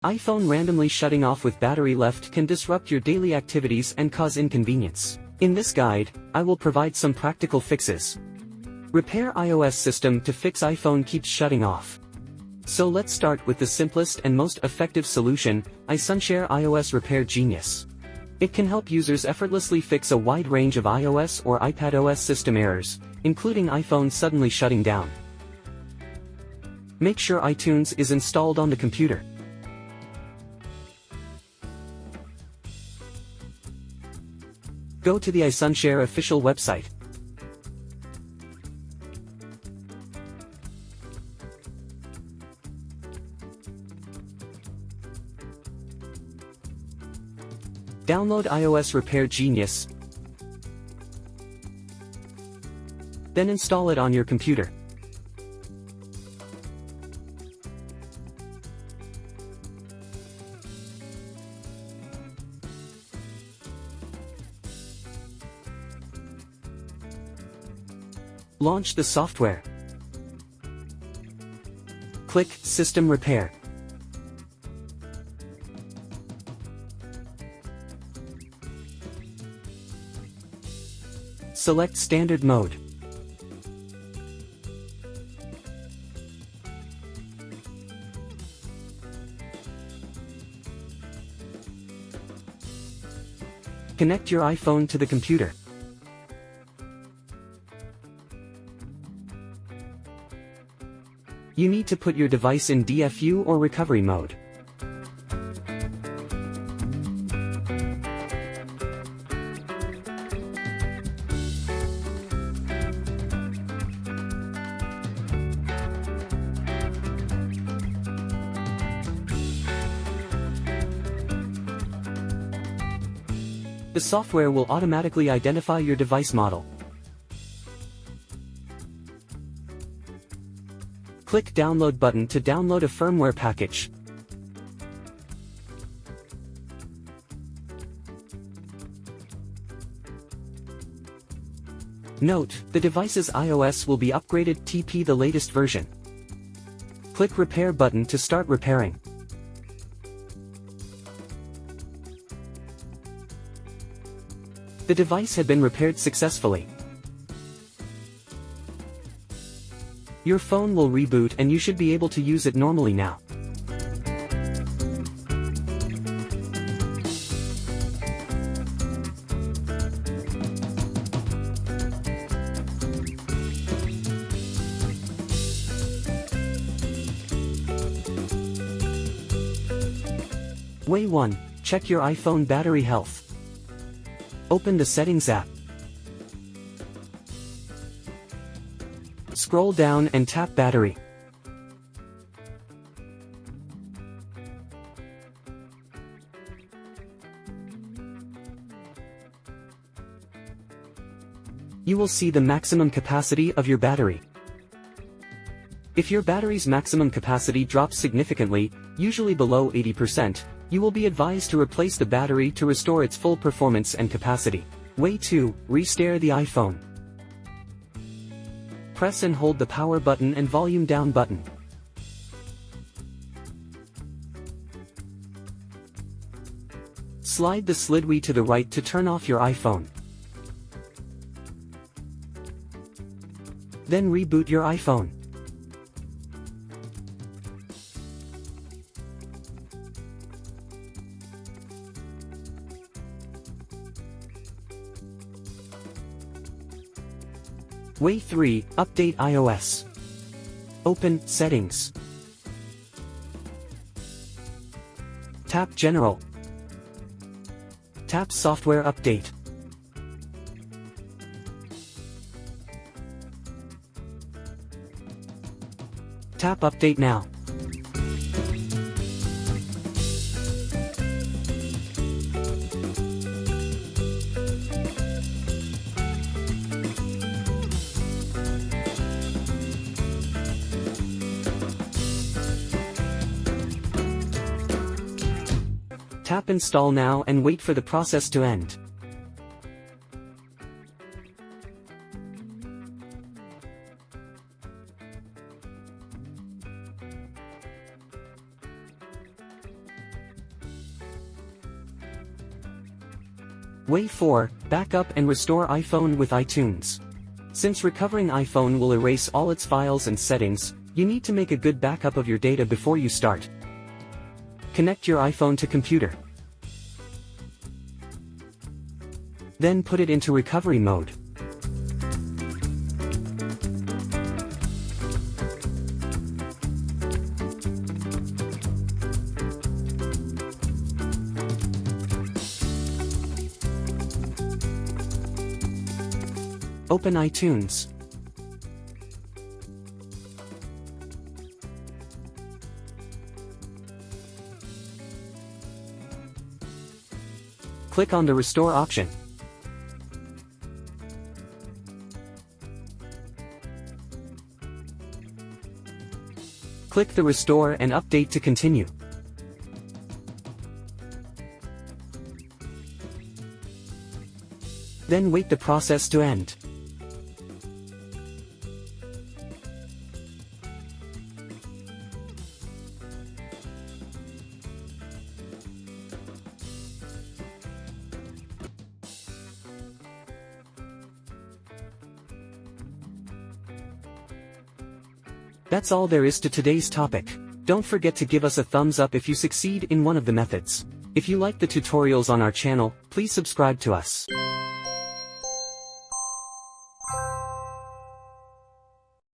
iPhone randomly shutting off with battery left can disrupt your daily activities and cause inconvenience. In this guide, I will provide some practical fixes. Repair iOS system to fix iPhone keeps shutting off. So let's start with the simplest and most effective solution, iSunshare iOS Repair Genius. It can help users effortlessly fix a wide range of iOS or iPadOS system errors, including iPhone suddenly shutting down. Make sure iTunes is installed on the computer. Go to the iSunshare official website. Download iOS Repair Genius. Then install it on your computer. Launch the software. Click System Repair. Select Standard Mode. Connect your iPhone to the computer. You need to put your device in DFU or recovery mode. The software will automatically identify your device model. Click Download button to download a firmware package. Note, the device's iOS will be upgraded TP the latest version. Click Repair button to start repairing. The device had been repaired successfully. Your phone will reboot and you should be able to use it normally now. Way 1. Check your iPhone battery health. Open the Settings app. Scroll down and tap Battery. You will see the maximum capacity of your battery. If your battery's maximum capacity drops significantly, usually below 80%, you will be advised to replace the battery to restore its full performance and capacity. Way 2. Restare the iPhone. Press and hold the power button and volume down button. Slide the slid wheel to the right to turn off your iPhone. Then reboot your iPhone. Way 3. Update iOS. Open Settings. Tap General. Tap Software Update. Tap Update now. Tap Install now and wait for the process to end. Way 4, Backup and restore iPhone with iTunes. Since recovering iPhone will erase all its files and settings, you need to make a good backup of your data before you start. Connect your iPhone to computer. Then put it into recovery mode. Open iTunes. Click on the Restore option. Click the Restore and Update to continue. Then wait the process to end. That's all there is to today's topic. Don't forget to give us a thumbs up if you succeed in one of the methods. If you like the tutorials on our channel, please subscribe to us.